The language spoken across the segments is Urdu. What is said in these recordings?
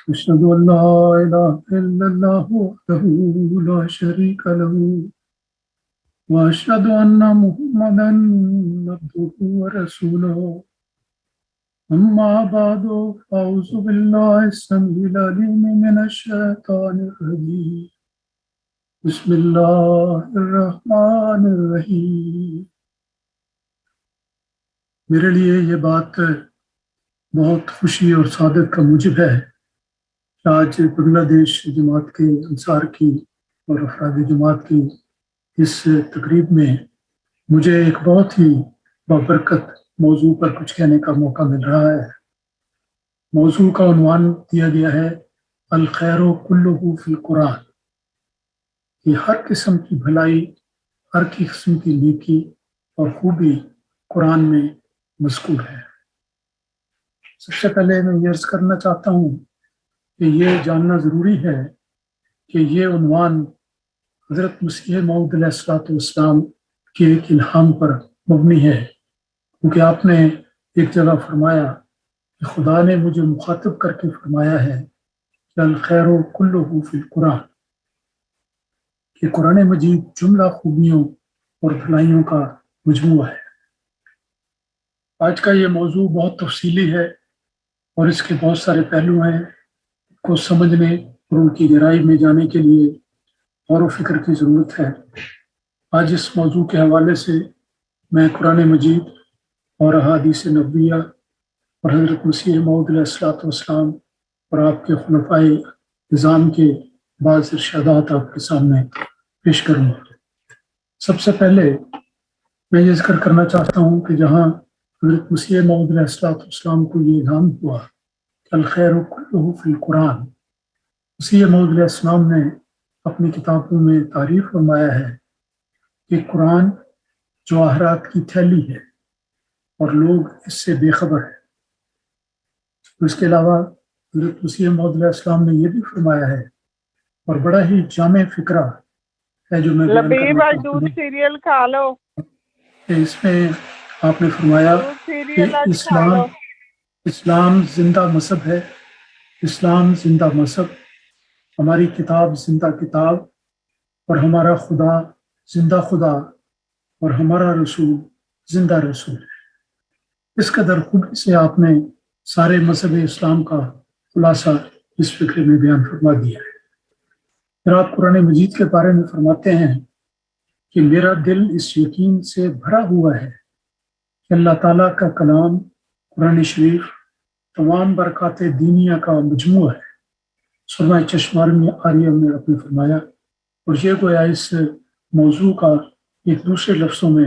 أشهد أن لا إله إلا الله وحده لا شريك له وأشهد أن محمدا عبده ورسوله أما بعد فأعوذ بالله السميع العليم من الشيطان الرجيم بسم الله الرحمن الرحیم۔ میرے لیے یہ بات بہت خوشی اور سعادت کا موجب ہے کہ آج بنگلہ دیش جماعت کے انصار کی اور افراد جماعت کی اس تقریب میں مجھے ایک بہت ہی بابرکت موضوع پر کچھ کہنے کا موقع مل رہا ہے۔ موضوع کا عنوان دیا گیا ہے الخیر کلہ فی القرآن، کہ ہر قسم کی بھلائی، ہر قسم کی نیکی اور خوبی قرآن میں مذکور ہے۔ سب سے پہلے میں یہ عرض کرنا چاہتا ہوں کہ یہ جاننا ضروری ہے کہ یہ عنوان حضرت مسیح موعود علیہ السلام کے ایک الہام پر مبنی ہے، کیونکہ آپ نے ایک جگہ فرمایا کہ خدا نے مجھے مخاطب کر کے فرمایا ہے کہ الخیر کلہ فی القرآن، کہ قرآن مجید جملہ خوبیوں اور بھلائیوں کا مجموعہ ہے۔ آج کا یہ موضوع بہت تفصیلی ہے اور اس کے بہت سارے پہلو ہیں کو سمجھنے اور ان کی گہرائی میں جانے کے لیے غور و فکر کی ضرورت ہے۔ آج اس موضوع کے حوالے سے میں قرآن مجید اور احادیث نبویہ اور حضرت مسیح موعود علیہ السلام اور آپ کے خلفائے نظام کے بعض ارشادات آپ کے سامنے پیش کروں گا۔ سب سے پہلے میں یہ ذکر کرنا چاہتا ہوں کہ جہاں حضرت مسیح موعود علیہ السلام کو یہ الہام ہوا کہ الخیر کلہ فی القرآن، مسیح موعود علیہ السلام نے اپنی کتابوں میں تعریف فرمایا ہے کہ قرآن جواہرات کی تھیلی ہے اور لوگ اس سے بے خبر ہیں۔ اس کے علاوہ حضرت مسیح موعود علیہ السلام نے یہ بھی فرمایا ہے، اور بڑا ہی جامع فکرہ ہے جو میں بیان کرنا چاہتا ہوں، سیریل کھا لو کہ اس میں آپ نے فرمایا کہ اسلام زندہ مذہب ہے، اسلام زندہ مذہب، ہماری کتاب زندہ کتاب، اور ہمارا خدا زندہ خدا، اور ہمارا رسول زندہ رسول ہے۔ اس قدر خوبی سے آپ نے سارے مذہب اسلام کا خلاصہ اس فکرے میں بیان فرما دیا ہے۔ پھر آپ قرآن مجید کے بارے میں فرماتے ہیں کہ میرا دل اس یقین سے بھرا ہوا ہے کہ اللہ تعالیٰ کا کلام قرآن شریف تمام برکات دینیا کا مجموعہ ہے۔ سورہ چشمار میں آریہ میں آپ نے فرمایا، اور یہ گویا اس موضوع کا ایک دوسرے لفظوں میں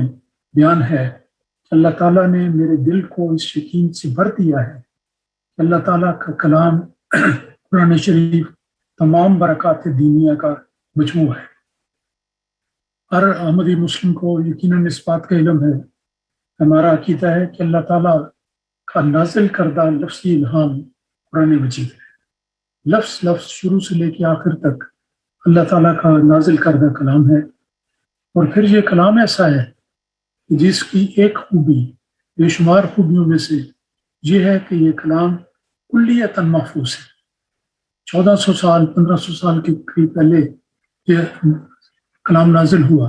بیان ہے کہ اللہ تعالیٰ نے میرے دل کو اس یقین سے بھر دیا ہے کہ اللہ تعالیٰ کا کلام قرآن شریف تمام برکات دینیا کا مجموعہ ہے۔ ہر احمدی مسلم کو یقیناً اس بات کا علم ہے، ہمارا عقیدہ ہے کہ اللہ تعالیٰ کا نازل کردہ لفظی الہام قرآن مجید ہے۔ لفظ لفظ شروع سے لے کے آخر تک اللہ تعالیٰ کا نازل کردہ کلام ہے، اور پھر یہ کلام ایسا ہے جس کی ایک خوبی بے شمار خوبیوں میں سے یہ ہے کہ یہ کلام کلیتاً محفوظ ہے۔ 1400 سال 1500 سال کے قریب پہلے یہ کلام نازل ہوا،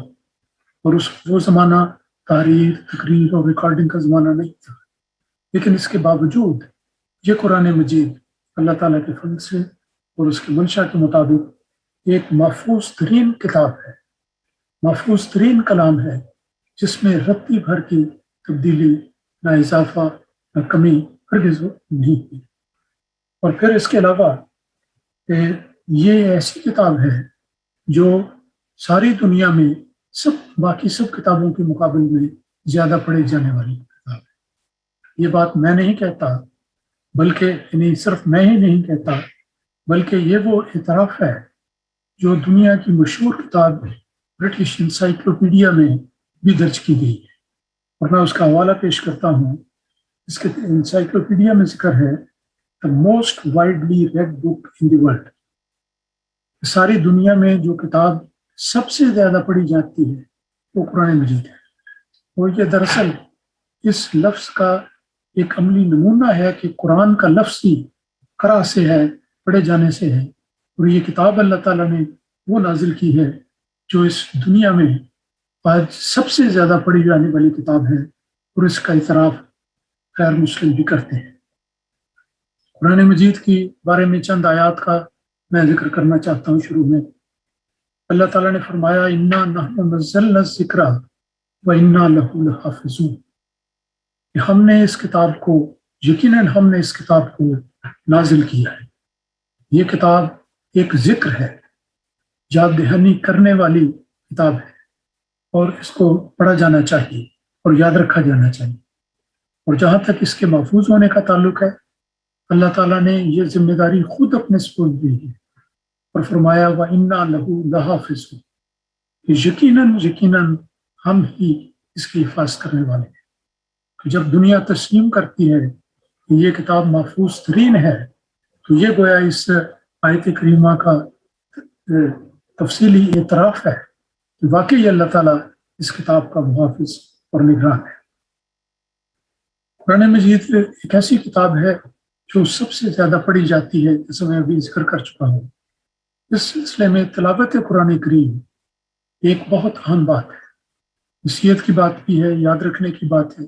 اور وہ زمانہ تحریر، تقریر اور ریکارڈنگ کا زمانہ نہیں تھا، لیکن اس کے باوجود یہ قرآن مجید اللہ تعالیٰ کے فضل سے اور اس کی منشا کے مطابق ایک محفوظ ترین کتاب ہے، محفوظ ترین کلام ہے، جس میں رتی بھر کی تبدیلی، نہ اضافہ نہ کمی ہرگز نہیں ہے۔ اور پھر اس کے علاوہ یہ ایسی کتاب ہے جو ساری دنیا میں باقی سب کتابوں کے مقابل میں زیادہ پڑھی جانے والی کتاب ہے۔ یہ بات میں نہیں کہتا، بلکہ صرف میں ہی نہیں کہتا، بلکہ یہ وہ اعتراف ہے جو دنیا کی مشہور کتاب برٹش انسائکلوپیڈیا میں بھی درج کی گئی ہے، اور میں اس کا حوالہ پیش کرتا ہوں۔ اس کے انسائکلوپیڈیا میں ذکر ہے the most widely read book in the world، ساری دنیا میں جو کتاب سب سے زیادہ پڑھی جاتی ہے وہ قرآن مجید ہے۔ اور یہ دراصل اس لفظ کا ایک عملی نمونہ ہے کہ قرآن کا لفظ ہی قرأ سے ہے، پڑھے جانے سے ہے، اور یہ کتاب اللہ تعالیٰ نے وہ نازل کی ہے جو اس دنیا میں آج سب سے زیادہ پڑھی جانے والی کتاب ہے، اور اس کا اعتراف غیر مسلم بھی کرتے ہیں۔ قرآن مجید کے بارے میں چند آیات کا میں ذکر کرنا چاہتا ہوں شروع میں۔ اللہ تعالیٰ نے فرمایا انا نحن نزلنا الذکر وانا لہ لحافظون، کہ ہم نے اس کتاب کو، یقیناً ہم نے اس کتاب کو نازل کیا ہے۔ یہ کتاب ایک ذکر ہے، یاد دہانی کرنے والی کتاب ہے، اور اس کو پڑھا جانا چاہیے اور یاد رکھا جانا چاہیے۔ اور جہاں تک اس کے محفوظ ہونے کا تعلق ہے، اللہ تعالیٰ نے یہ ذمہ داری خود اپنے سپرد دی ہے اور فرمایا وَإِنَّا لَهُ لَحَافِظُونَ، کہ یقیناً ہم ہی اس کی حفاظت کرنے والے ہیں۔ کہ جب دنیا تسلیم کرتی ہے کہ یہ کتاب محفوظ ترین ہے، تو یہ گویا اس آیت کریمہ کا تفصیلی اعتراف ہے کہ واقعی اللہ تعالیٰ اس کتاب کا محافظ اور نگران ہے۔ قرآن مجید ایک ایسی کتاب ہے جو سب سے زیادہ پڑھی جاتی ہے، جیسا میں ابھی ذکر کر چکا ہوں۔ اس سلسلے میں تلاوت قرآن کریم ایک بہت اہم بات ہے، نصیحت کی بات بھی ہے، یاد رکھنے کی بات ہے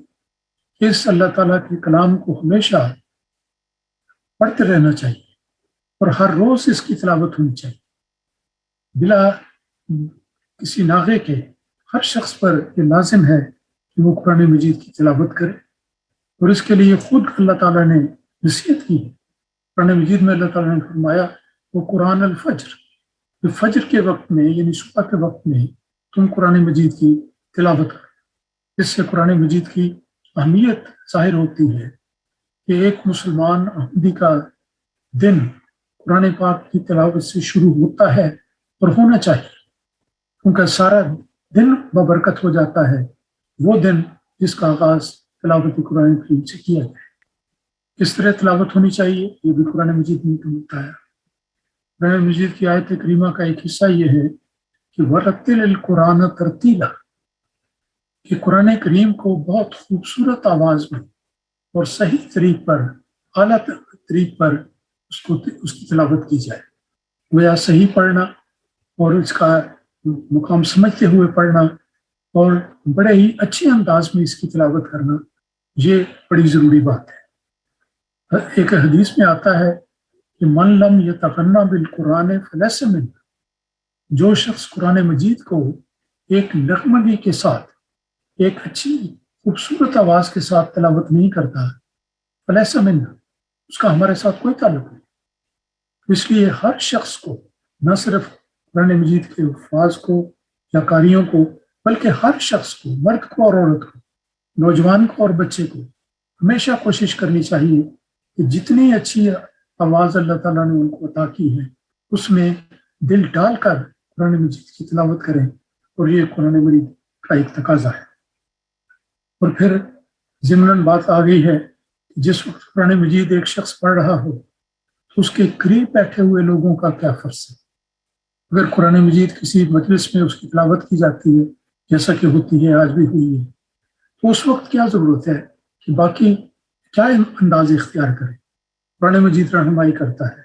کہ اس اللہ تعالیٰ کے کلام کو ہمیشہ پڑھتے رہنا چاہیے، اور ہر روز اس کی تلاوت ہونی چاہیے، بلا کسی ناغے کے۔ ہر شخص پر یہ لازم ہے کہ وہ قرآن مجید کی تلاوت کرے، اور اس کے لیے خود اللہ تعالیٰ نے نصیحت کی ہے۔ قرآن مجید میں اللہ تعالیٰ نے فرمایا وہ قرآن الفجر، کہ فجر کے وقت میں یعنی صبح کے وقت میں تم قرآن مجید کی تلاوت کرو۔ اس سے قرآن مجید کی اہمیت ظاہر ہوتی ہے کہ ایک مسلمان احمدی کا دن قرآن پاک کی تلاوت سے شروع ہوتا ہے اور ہونا چاہیے، کیونکہ سارا دن ببرکت ہو جاتا ہے وہ دن جس کا آغاز تلاوت قرآن کریم سے کیا جائے۔ کس طرح تلاوت ہونی چاہیے یہ بھی قرآن مجید میں ملتا ہے۔ قرآن مجید کی آیت کریمہ کا ایک حصہ یہ ہے کہ وَرَتِّلِ الْقُرْآنَ تَرْتِیلًا، کہ قرآن کریم کو بہت خوبصورت آواز میں اور صحیح طریق پر، اعلیٰ طریق پر اس کی تلاوت کی جائے۔ گویا صحیح پڑھنا اور اس کا مقام سمجھتے ہوئے پڑھنا اور بڑے ہی اچھے انداز میں اس کی تلاوت کرنا، یہ بڑی ضروری بات ہے۔ ایک حدیث میں آتا ہے کہ من لم یتغنی بالقرآن فلیس منہ، جو شخص قرآن مجید کو ایک نغمگی کے ساتھ، ایک اچھی خوبصورت آواز کے ساتھ تلاوت نہیں کرتا، فلیس منہ، اس کا ہمارے ساتھ کوئی تعلق نہیں۔ اس لیے ہر شخص کو، نہ صرف قرآن مجید کے الفاظ کو یا قاریوں کو، بلکہ ہر شخص کو، مرد کو اور عورت کو، نوجوان کو اور بچے کو، ہمیشہ کوشش کرنی چاہیے کہ جتنی اچھی آواز اللہ تعالیٰ نے ان کو عطا کی ہے اس میں دل ڈال کر قرآن مجید کی تلاوت کریں، اور یہ قرآن مجید کا ایک تقاضا ہے۔ اور پھر ضمناً بات آ گئی ہے کہ جس وقت قرآن مجید ایک شخص پڑھ رہا ہو تو اس کے قریب بیٹھے ہوئے لوگوں کا کیا فرض ہے۔ اگر قرآن مجید کسی مجلس میں اس کی تلاوت کی جاتی ہے، جیسا کہ ہوتی ہے، آج بھی ہوئی ہے، تو اس وقت کیا ضرورت ہے کہ باقی کیا انداز اختیار کریں۔ قرآن مجید رہنمائی کرتا ہے۔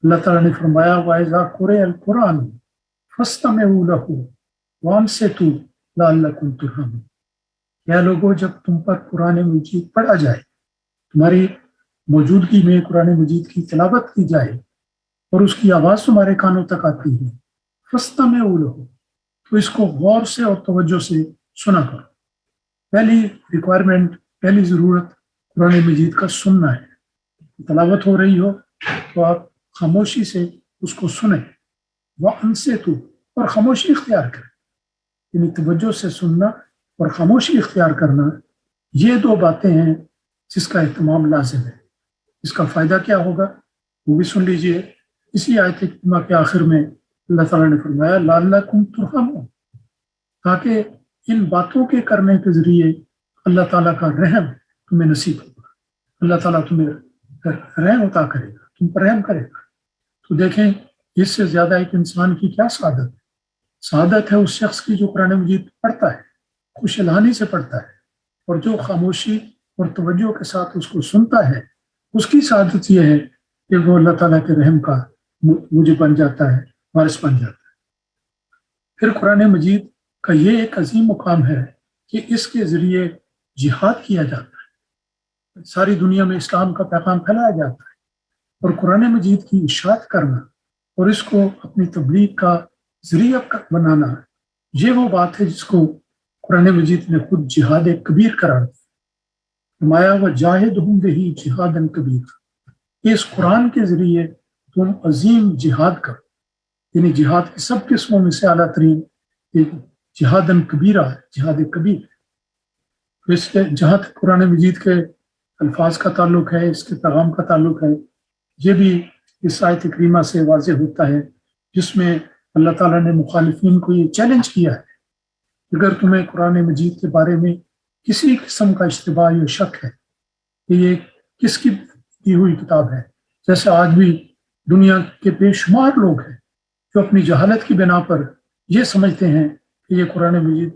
اللہ تعالیٰ نے فرمایا وَإِذَا قُرِئَ الْقُرْآنُ فَاسْتَمِعُوا لَهُ وَأَنصِتُوا لَعَلَّكُمْ تُرْحَمُونَ، کیا لوگوں جب تم پر قرآن مجید پڑھا جائے، تمہاری موجودگی میں قرآن مجید کی تلاوت کی جائے اور اس کی آواز تمہارے کانوں تک آتی ہے، فَاسْتَمِعُوا لَهُ، تو اس کو غور سے اور توجہ سے سنا کرو۔ پہلی ریکوائرمنٹ، پہلی ضرورت قرآن مجید کا سننا ہے۔ تلاوت ہو رہی ہو تو آپ خاموشی سے اس کو سنیں، وَأَنصِتُوا، اور خاموشی اختیار کریں، یعنی توجہ سے سننا اور خاموشی اختیار کرنا، یہ دو باتیں ہیں جس کا اہتمام لازم ہے۔ اس کا فائدہ کیا ہوگا وہ بھی سن لیجئے۔ اسی آیت کریمہ کے آخر میں اللہ تعالیٰ نے فرمایا لعلکم ترحمون، تاکہ ان باتوں کے کرنے کے ذریعے اللہ تعالیٰ کا رحم تمہیں نصیب ہوگا، اللہ تعالیٰ تمہیں رحم عطا کرے گا، تم پر رحم کرے گا۔ تو دیکھیں اس سے زیادہ ایک انسان کی کیا سعادت ہے۔ سعادت ہے اس شخص کی جو قرآن مجید پڑھتا ہے، خوش الحانی سے پڑھتا ہے، اور جو خاموشی اور توجہ کے ساتھ اس کو سنتا ہے، اس کی سعادت یہ ہے کہ وہ اللہ تعالیٰ کے رحم کا مجھے بن جاتا ہے، وارث بن جاتا ہے۔ پھر قرآن مجید کا یہ ایک عظیم مقام ہے کہ اس کے ذریعے جہاد کیا جاتا ہے، ساری دنیا میں اسلام کا پیغام پھیلایا جاتا ہے، اور قرآن مجید کی اشاعت کرنا اور اس کو اپنی تبلیغ کا ذریعہ بنانا، یہ وہ بات ہے جس کو قرآن مجید نے خود جہاد کبیر قرار دیا۔ فرمایا وجاہدہم بہ جہادا کبیرا، اس قرآن کے ذریعے تم عظیم جہاد کرو، یعنی جہاد کی سب قسموں میں سے اعلیٰ ترین ایک جہادا کبیرا ہے، جہاد کبیر۔ اس کے جہاں تک قرآن مجید کے الفاظ کا تعلق ہے، اس کے پیغام کا تعلق ہے، یہ بھی اس آیت کریمہ سے واضح ہوتا ہے، جس میں اللہ تعالیٰ نے مخالفین کو یہ چیلنج کیا ہے، اگر تمہیں قرآن مجید کے بارے میں کسی قسم کا اشتباہ یا شک ہے کہ یہ کس کی دی ہوئی کتاب ہے، جیسے آج بھی دنیا کے بے شمار لوگ ہیں جو اپنی جہالت کی بنا پر یہ سمجھتے ہیں کہ یہ قرآن مجید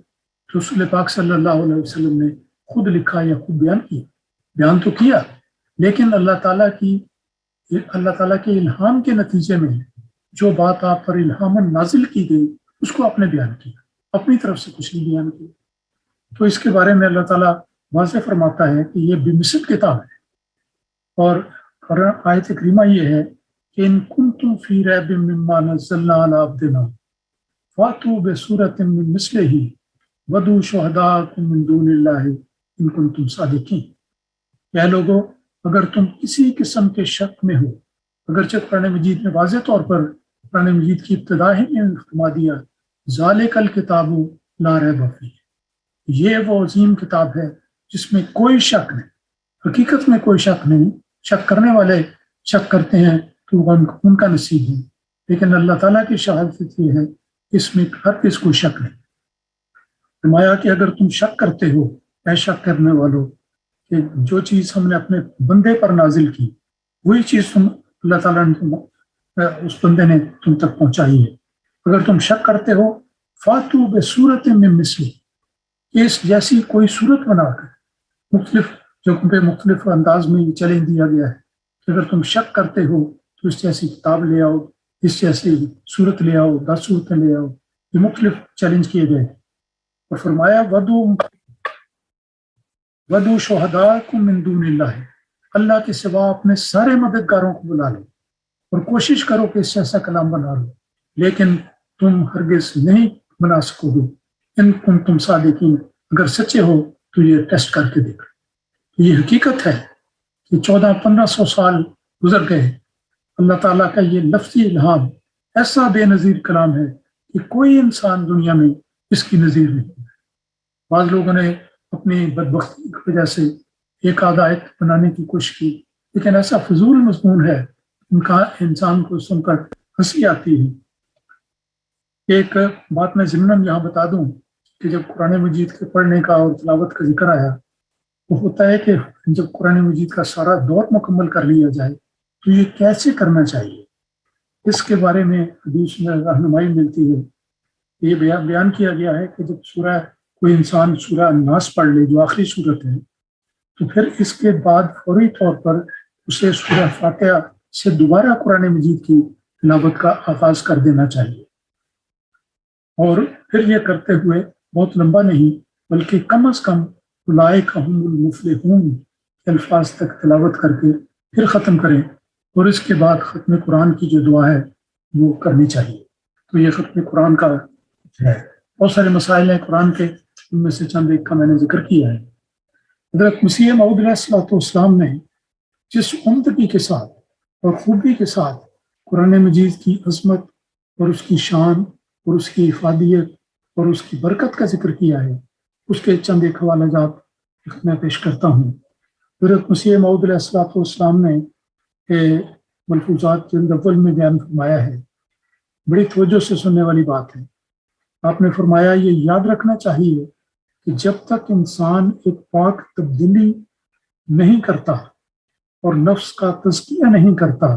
رسول پاک صلی اللہ علیہ وسلم نے خود لکھا یا خود بیان تو کیا، لیکن اللہ تعالیٰ کے الہام کے نتیجے میں جو بات آپ پر الہاماً نازل کی گئی اس کو آپ نے بیان کیا، اپنی طرف سے کچھ نہیں بیان کیا۔ تو اس کے بارے میں اللہ تعالیٰ واضح فرماتا ہے کہ یہ بمثل کتاب ہے، اور آیت کریمہ یہ ہے کہ ان کنتم فی ریب مما نزلنا علی عبدنا فاتوا بسورۃ من مثلہ ودعوا شہداءکم من دون اللہ ان کنتم صادقین۔ اے لوگو، اگر تم کسی قسم کے شک میں ہو، اگرچہ قرآن مجید نے واضح طور پر قرآن مجید کی ابتدا ہی میں فرما دیا ذالک الکتاب لا ریب فیہ، یہ وہ عظیم کتاب ہے جس میں کوئی شک نہیں، حقیقت میں کوئی شک نہیں۔ شک کرنے والے شک کرتے ہیں تو ان کا نصیب ہے، لیکن اللہ تعالیٰ کی شہادت یہ ہے کہ اس میں ہر کس کو شک نہیں۔ فرمایا کہ اگر تم شک کرتے ہو، اے شک کرنے والوں، کہ جو چیز ہم نے اپنے بندے پر نازل کی وہی چیز اللہ تعالیٰ نے اس بندے نے تم تک پہنچائی ہے، اگر تم شک کرتے ہو فاتوا بسورۃ من مثلہ، اس جیسی کوئی صورت بنا کر، مختلف جگہوں پہ مختلف انداز میں یہ چیلنج دیا گیا ہے کہ اگر تم شک کرتے ہو تو اس جیسی کتاب لے آؤ، اس جیسی صورت لے آؤ، 10 صورتیں لے آؤ، یہ مختلف چیلنج کیے گئے۔ اور فرمایا ودعوا شہداءکم من دون اللہ، اللہ کے سوا اپنے سارے مددگاروں کو بلا لو اور کوشش کرو کہ اس سے ایسا کلام بنا لو، لیکن تم ہرگز نہیں بنا سکو گے ان کنتم صادقین، اگر سچے ہو تو یہ ٹیسٹ کر کے دیکھو۔ یہ حقیقت ہے کہ 1400-1500 سال گزر گئے، اللہ تعالیٰ کا یہ لفظی الہام ایسا بے نظیر کلام ہے کہ کوئی انسان دنیا میں اس کی نظیر نہیں ہے۔ بعض لوگوں نے اپنی بدبختی کی وجہ سے ایک آدھ آیت بنانے کی کوشش کی، لیکن ایسا فضول مضمون ہے ان کا انسان کو سن کر ہنسی آتی ہے۔ ایک بات میں ضمناً یہاں بتا دوں کہ جب قرآن مجید کے پڑھنے کا اور تلاوت کا ذکر آیا، وہ ہوتا ہے کہ جب قرآن مجید کا سارا دور مکمل کر لیا جائے تو یہ کیسے کرنا چاہیے، اس کے بارے میں حدیث میں رہنمائی ملتی ہے۔ یہ بیان کیا گیا ہے کہ جب کوئی انسان سورہ الناس پڑھ لے جو آخری صورت ہے، تو پھر اس کے بعد فوری طور پر اسے سورہ فاتحہ سے دوبارہ قرآن مجید کی تلاوت کا آغاز کر دینا چاہیے، اور پھر یہ کرتے ہوئے بہت لمبا نہیں بلکہ کم از کم اولئک هم المفلحون الفاظ تک تلاوت کر کے پھر ختم کریں، اور اس کے بعد ختم قرآن کی جو دعا ہے وہ کرنی چاہیے۔ تو یہ ختم قرآن کا ہے۔ بہت سارے مسائل ہیں قرآن کے، ان میں سے چند ایک کا میں نے ذکر کیا ہے۔ حضرت مسیح موعود علیہ السلام نے جس عمدگی کے ساتھ اور خوبی کے ساتھ قرآن مجید کی عظمت اور اس کی شان اور اس کی افادیت اور اس کی برکت کا ذکر کیا ہے، اس کے چند ایک حوالہ جات میں پیش کرتا ہوں۔ حضرت مسیح موعود علیہ السلام نے ملفوظات جلد اول میں بیان فرمایا ہے، بڑی توجہ سے سننے والی بات ہے۔ آپ نے فرمایا یہ یاد رکھنا چاہیے کہ جب تک انسان ایک پاک تبدیلی نہیں کرتا اور نفس کا تزکیہ نہیں کرتا،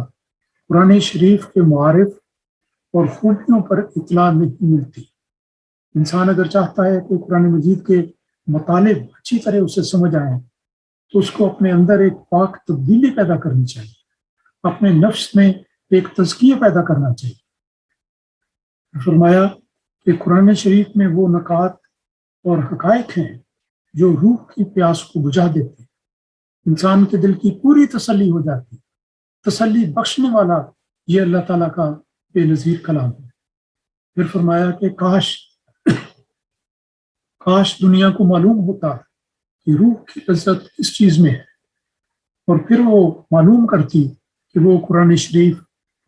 قرآن شریف کے معارف اور خوبیوں پر اطلاع نہیں ملتی۔ انسان اگر چاہتا ہے کہ قرآن مجید کے مطالب اچھی طرح اسے سمجھ آئیں تو اس کو اپنے اندر ایک پاک تبدیلی پیدا کرنی چاہیے، اپنے نفس میں ایک تزکیہ پیدا کرنا چاہیے۔ فرمایا کہ قرآن شریف میں وہ نکات اور حقائق ہیں جو روح کی پیاس کو بجھا دیتے ہیں، انسان کے دل کی پوری تسلی ہو جاتی ہے۔ تسلی بخشنے والا یہ اللہ تعالیٰ کا بے نظیر کلام ہے۔ پھر فرمایا کہ کاش دنیا کو معلوم ہوتا کہ روح کی لذت کس چیز میں ہے، اور پھر وہ معلوم کرتی کہ وہ قرآن شریف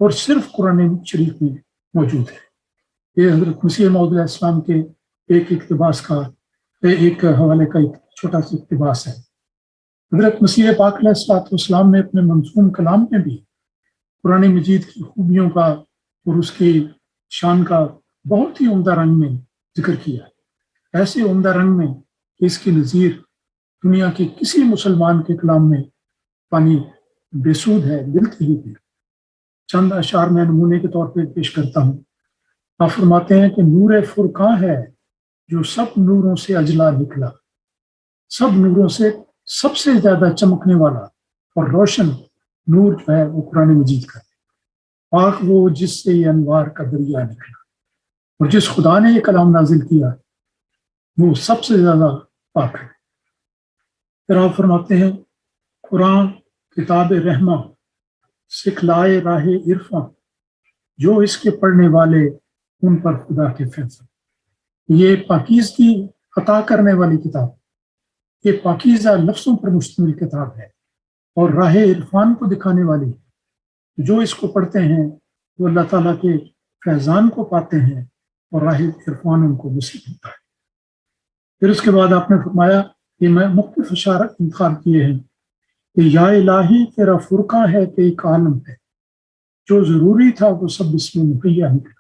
اور صرف قرآن شریف میں موجود ہے۔ یہ حضرت مسیح موعود علیہ السلام کے ایک اقتباس کا ایک حوالے کا ایک چھوٹا سا اقتباس ہے۔ حضرت مسیح پاک علیہ السلام نے اپنے منظوم کلام میں بھی قرآن مجید کی خوبیوں کا اور اس کی شان کا بہت ہی عمدہ رنگ میں ذکر کیا ہے، ایسے عمدہ رنگ میں کہ اس کی نظیر دنیا کے کسی مسلمان کے کلام میں پانی بے سود ہے، ملتی ہی بھی۔ چند اشعار میں نمونے کے طور پہ پیش کرتا ہوں۔ آپ فرماتے ہیں کہ نور فرقاں ہے جو سب نوروں سے اجلا نکلا، سب نوروں سے سب سے زیادہ چمکنے والا اور روشن نور جو ہے وہ قرآن مجید کا ہے۔ پاک وہ جس سے یہ انوار کا دریا نکلا، اور جس خدا نے یہ کلام نازل کیا وہ سب سے زیادہ پاک ہے۔ پھر آپ فرماتے ہیں قرآن کتاب رحمہ سکھلائے راہ عرفاں، جو اس کے پڑھنے والے ان پر خدا کے فیصلے۔ یہ پاکیزگی عطا کرنے والی کتاب، یہ پاکیزہ لفظوں پر مشتمل کتاب ہے اور راہ عرفان کو دکھانے والی ہے۔ جو اس کو پڑھتے ہیں وہ اللہ تعالیٰ کے فیضان کو پاتے ہیں اور راہ عرفان ان کو نصیب ہوتا ہے۔ پھر اس کے بعد آپ نے فرمایا کہ میں مختلف اشارت انتخاب کیے ہیں کہ یا الہی تیرا فرقہ ہے کہ ایک عالم ہے، جو ضروری تھا وہ سب اس میں مہیا نکلا۔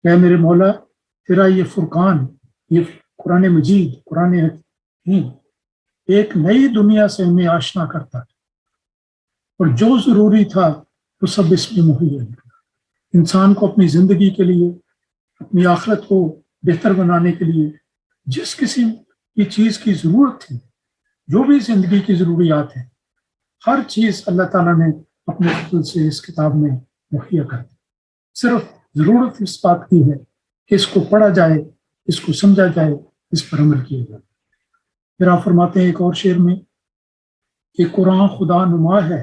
اے میرے مولا تیرا یہ فرقان، یہ قرآن مجید، قرآن حکیم ایک نئی دنیا سے ہمیں آشنا کرتا ہے، اور جو ضروری تھا وہ سب اس میں مہیا نکلا۔ انسان کو اپنی زندگی کے لیے، اپنی آخرت کو بہتر بنانے کے لیے جس قسم کی چیز کی ضرورت تھی، جو بھی زندگی کی ضروریات ہیں، ہر چیز اللہ تعالیٰ نے اپنے فضل سے اس کتاب میں مہیا کر دی۔ صرف ضرورت اس بات کی ہے کہ اس کو پڑھا جائے، اس کو سمجھا جائے، اس پر عمل کیا جائے۔ پھر آپ فرماتے ہیں ایک اور شعر میں کہ قرآن خدا نما ہے،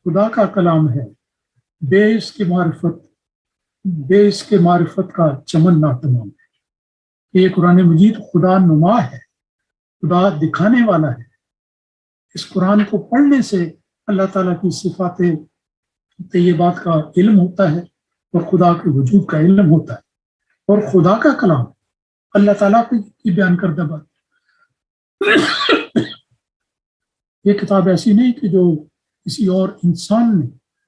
خدا کا کلام ہے، بے اس کے معرفت کا چمن ناتمام ہے۔ یہ قرآن مجید خدا نما ہے، خدا دکھانے والا ہے۔ اس قرآن کو پڑھنے سے اللہ تعالیٰ کی صفات طیبات کا علم ہوتا ہے اور خدا کے وجود کا علم ہوتا ہے، اور خدا کا کلام اللہ تعالیٰ کی بیان کردہ بات۔ یہ کتاب ایسی نہیں کہ جو کسی اور انسان نے،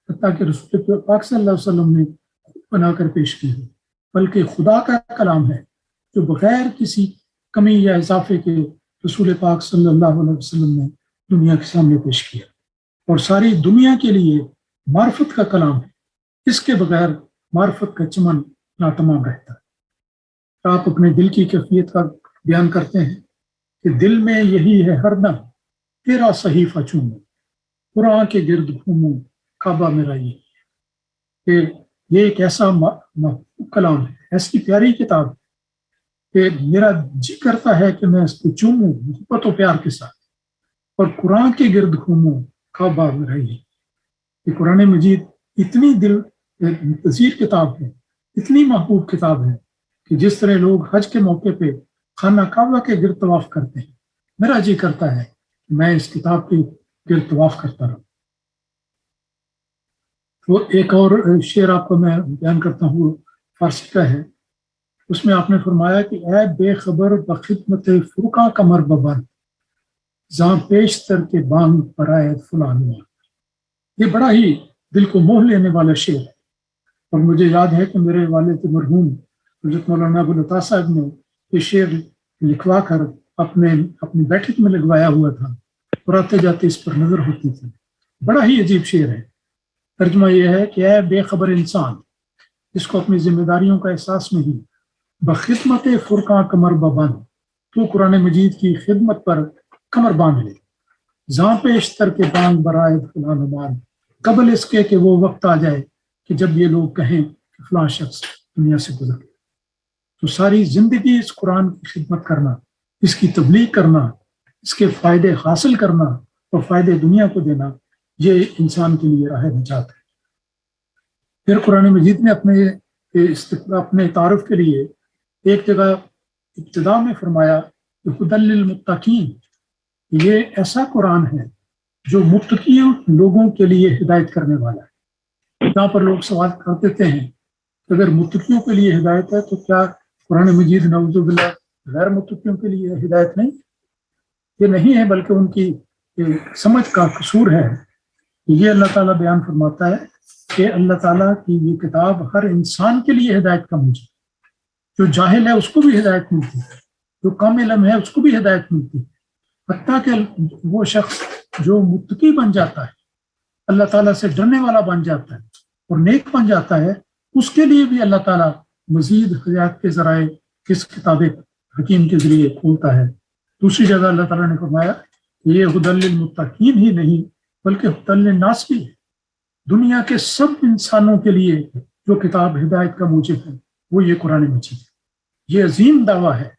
حتیٰ کہ رسول پاک صلی اللہ علیہ وسلم نے بنا کر پیش کی ہے، بلکہ خدا کا کلام ہے جو بغیر کسی کمی یا اضافے کے رسول پاک صلی اللہ علیہ وسلم نے دنیا کے سامنے پیش کیا، اور ساری دنیا کے لیے معرفت کا کلام ہے۔ اس کے بغیر معرفت کا چمن ناتمام رہتا ہے۔ آپ اپنے دل کی کیفیت کا بیان کرتے ہیں کہ دل میں یہی ہے ہر دم تیرا صحیفہ چوموں، قرآن کے گرد گھوموں کعبہ میرا یہ کہ یہ ایک ایسا کلام ہے، ایسی پیاری کتاب ہے کہ میرا جی کرتا ہے کہ میں اس کو چوموں محبت و پیار کے ساتھ، اور قرآن کے گرد گھوموں کعبہ میرا یہ قرآن مجید اتنی دل پذیر کتاب ہے، اتنی محبوب کتاب ہے کہ جس طرح لوگ حج کے موقع پہ خانہ کعبہ کے گرد طواف کرتے ہیں، میرا جی کرتا ہے کہ میں اس کتاب کے گرد طواف کرتا رہوں۔ وہ ایک اور شعر آپ کو میں بیان کرتا ہوں، وہ فارسی کا ہے۔ اس میں آپ نے فرمایا کہ اے بے خبر بخدمت فرقہ کمر ببند، زاں پیشتر کے بانگ پرائے فلانواں۔ یہ بڑا ہی دل کو موہ لینے والا شعر ہے، اور مجھے یاد ہے کہ میرے والد مرحوم حضرت مولانا ابوالعطا صاحب نے یہ شعر لکھوا کر اپنی بیٹھک میں لگوایا ہوا تھا، اور آتے جاتے اس پر نظر ہوتی تھی۔ بڑا ہی عجیب شعر ہے۔ ترجمہ یہ ہے کہ اے بے خبر انسان جس کو اپنی ذمہ داریوں کا احساس نہیں، بخدمت فرقہ کمر ببند، تو قرآن مجید کی خدمت پر کمر باندھ لے، زاں پیشتر کے بانگ برائے فلاں نمان، قبل اس کے کہ وہ وقت آ جائے کہ جب یہ لوگ کہیں کہ فلاں شخص دنیا سے گزر گیا۔ تو ساری زندگی اس قرآن کی خدمت کرنا، اس کی تبلیغ کرنا، اس کے فائدے حاصل کرنا اور فائدے دنیا کو دینا، یہ انسان کے لیے راہ نجات ہے۔ پھر قرآن مجید نے اپنے تعارف کے لیے ایک جگہ ابتدا میں فرمایا کہ ھدی للمتقین، یہ ایسا قرآن ہے جو متقی لوگوں کے لیے ہدایت کرنے والا ہے۔ یہاں پر لوگ سوال کر دیتے ہیں کہ اگر متقیوں کے لیے ہدایت ہے تو کیا قرآن مجید نعوذ باللہ غیر متقیوں کے لیے ہدایت نہیں؟ یہ نہیں ہے، بلکہ ان کی سمجھ کا قصور ہے۔ یہ اللہ تعالیٰ بیان فرماتا ہے کہ اللہ تعالیٰ کی یہ کتاب ہر انسان کے لیے ہدایت کا موجب، جو جاہل ہے اس کو بھی ہدایت ملتی ہے، جو کم علم ہے اس کو بھی ہدایت ملتی ہے، حتیٰ کہ وہ شخص جو متقی بن جاتا ہے، اللہ تعالیٰ سے ڈرنے والا بن جاتا ہے اور نیک بن جاتا ہے، اس کے لیے بھی اللہ تعالیٰ مزید ہدایت کے ذرائع کس کتاب حکیم کے ذریعے کھولتا ہے۔ دوسری جگہ اللہ تعالیٰ نے فرمایا کہ یہ ھدی للمتقین ہی نہیں بلکہ ھدی للناس بھی ہے، دنیا کے سب انسانوں کے لیے جو کتاب ہدایت کا موجب ہے وہ یہ قرآن مجید ہے۔ یہ عظیم دعویٰ ہے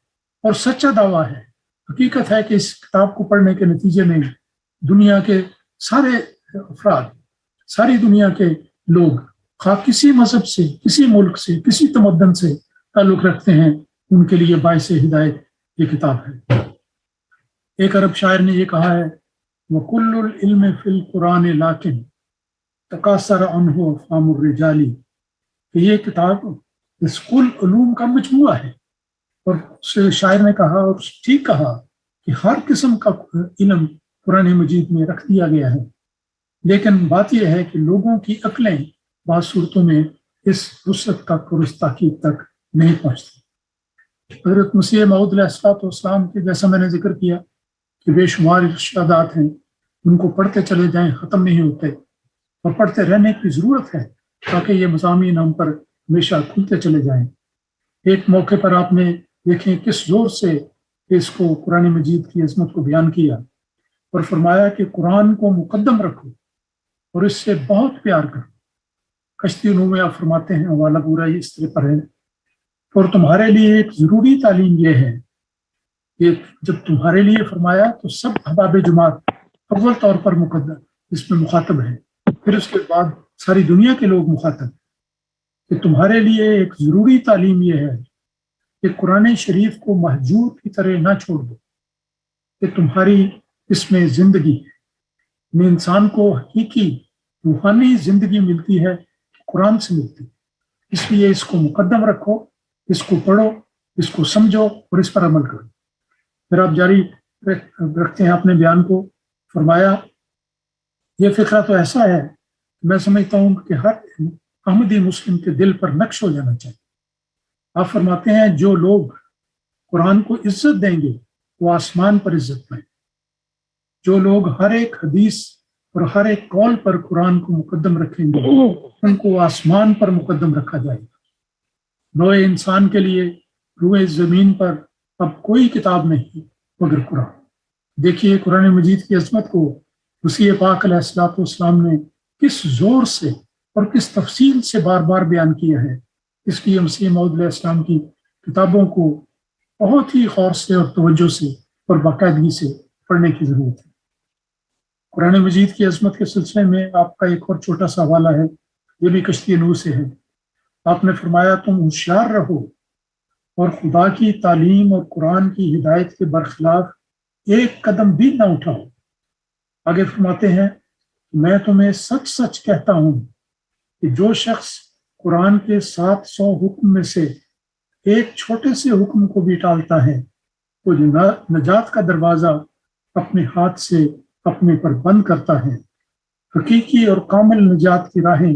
اور سچا دعویٰ ہے۔ حقیقت ہے کہ اس کتاب کو پڑھنے کے نتیجے میں دنیا کے سارے افراد، ساری دنیا کے لوگ، خواہ کسی مذہب سے، کسی ملک سے، کسی تمدن سے تعلق رکھتے ہیں، ان کے لیے باعث ہدایت یہ کتاب ہے۔ ایک عرب شاعر نے یہ کہا ہے وَكُلُّ الْعِلْمِ فِي الْقُرْآنِ لَكِنْ تَكَاثَرَ عَنْهُ أَفْهَامُ الرِّجَالِ، کہ یہ کتاب اس کل علوم کا مجموعہ ہے۔ اور شاعر نے کہا اور ٹھیک کہا کہ ہر قسم کا علم قرآن مجید میں رکھ دیا گیا ہے، لیکن بات یہ ہے کہ لوگوں کی عقلیں بعض صورتوں میں اس وسعت تک اور اس تحقیق تک نہیں پہنچتی۔ حضرت مسیح موعود علیہ السلام کے جیسا میں نے ذکر کیا کہ بے شمار ارشادات ہیں، ان کو پڑھتے چلے جائیں، ختم نہیں ہوتے، اور پڑھتے رہنے کی ضرورت ہے تاکہ یہ مضامین ہم پر ہمیشہ کھلتے چلے جائیں۔ ایک موقع پر آپ نے دیکھیں کس زور سے اس کو قرآن مجید کی عظمت کو بیان کیا اور فرمایا کہ قرآن کو مقدم رکھو اور اس سے بہت پیار کرو۔ کشتی نو میں آپ فرماتے ہیں، حوالہ پورا اس طرح پر ہے، اور تمہارے لیے ایک ضروری تعلیم یہ ہے کہ جب تمہارے لیے فرمایا تو سب احباب جماعت اول طور پر مقدم اس میں مخاطب ہے، پھر اس کے بعد ساری دنیا کے لوگ مخاطب، کہ تمہارے لیے ایک ضروری تعلیم یہ ہے کہ قرآن شریف کو مہجور کی طرح نہ چھوڑ دو، کہ تمہاری اس میں زندگی ہے۔ انسان کو حقیقی روحانی زندگی ملتی ہے، قرآن سے ملتی ہے، اس لیے اس کو مقدم رکھو، اس کو پڑھو، اس کو سمجھو اور اس پر عمل کرو۔ پھر آپ جاری رکھتے ہیں اپنے بیان کو، فرمایا یہ فقرہ تو ایسا ہے میں سمجھتا ہوں کہ ہر احمدی مسلم کے دل پر نقش ہو جانا چاہیے۔ آپ فرماتے ہیں جو لوگ قرآن کو عزت دیں گے وہ آسمان پر عزت پائیں، جو لوگ ہر ایک حدیث اور ہر ایک قول پر قرآن کو مقدم رکھیں گے ان کو آسمان پر مقدم رکھا جائے گا۔ نوع انسان کے لیے روئے زمین پر اب کوئی کتاب نہیں مگر قرآن۔ دیکھیے قرآن مجید کی عظمت کو مسیح پاک علیہ السلام نے کس زور سے اور کس تفصیل سے بار بار بیان کیا ہے۔ اس لیے مسیح موعود علیہ السلام کی کتابوں کو بہت ہی غور سے اور توجہ سے اور باقاعدگی سے پڑھنے کی ضرورت ہے۔ قرآن مجید کی عظمت کے سلسلے میں آپ کا ایک اور چھوٹا سا حوالہ ہے، یہ بھی کشتی نوح سے ہے۔ آپ نے فرمایا تم ہوشیار رہو اور خدا کی تعلیم اور قرآن کی ہدایت کے برخلاف ایک قدم بھی نہ اٹھاؤ۔ آگے فرماتے ہیں میں تمہیں سچ سچ کہتا ہوں کہ جو شخص قرآن کے 700 حکم میں سے ایک چھوٹے سے حکم کو بھی ٹالتا ہے وہ نجات کا دروازہ اپنے ہاتھ سے اپنے پر بند کرتا ہے۔ حقیقی اور کامل نجات کی راہیں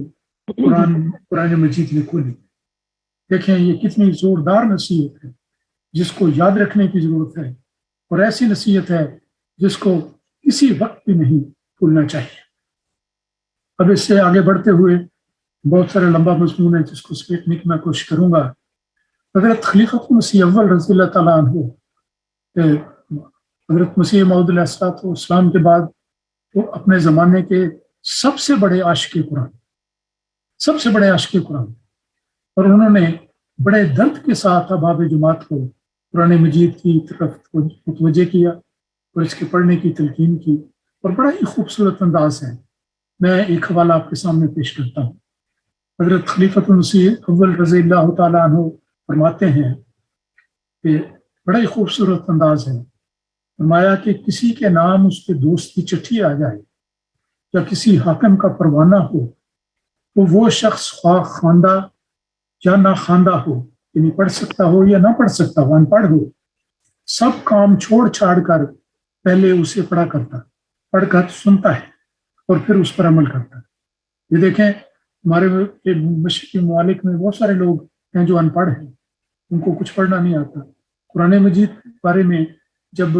قرآن مجید نے کھولی۔ دیکھیں یہ کتنی زوردار نصیحت ہے جس کو یاد رکھنے کی ضرورت ہے، اور ایسی نصیحت ہے جس کو کسی وقت بھی نہیں بھولنا چاہیے۔ اب اس سے آگے بڑھتے ہوئے بہت سارا لمبا مضمون ہے جس کو سمیٹنے کی میں کوشش کروں گا۔ حضرت خلیفۃ مسیح اول رضی اللہ تعالیٰ عنہ، حضرت مسیح موعود علیہ السلام کے بعد وہ اپنے زمانے کے سب سے بڑے عاشق قرآن، سب سے بڑے عاشق قرآن، اور انہوں نے بڑے درد کے ساتھ احباب جماعت کو قرآن مجید کی طرف متوجہ کیا اور اس کے پڑھنے کی تلقین کی، اور بڑا ہی خوبصورت انداز ہے۔ میں ایک حوالہ آپ کے سامنے پیش کرتا ہوں۔ حضرت خلیفۃ المسیح اول رضی اللہ تعالیٰ عنہ فرماتے ہیں کہ بڑا ہی خوبصورت انداز ہے، فرمایا کہ کسی کے نام اس کے دوست کی چٹھی آ جائے یا کسی حاکم کا پروانہ ہو تو وہ شخص خواہ خواندہ یا نہ خواندہ ہو، یعنی پڑھ سکتا ہو یا نہ پڑھ سکتا ہو، ان پڑھ ہو، سب کام چھوڑ چھاڑ کر پہلے اسے پڑھا کرتا، پڑھ کر سنتا ہے اور پھر اس پر عمل کرتا ہے۔ یہ دیکھیں ہمارے مشرقی ممالک میں بہت سارے لوگ ہیں جو ان پڑھ ہیں، ان کو کچھ پڑھنا نہیں آتا۔ قرآن مجید کے بارے میں جب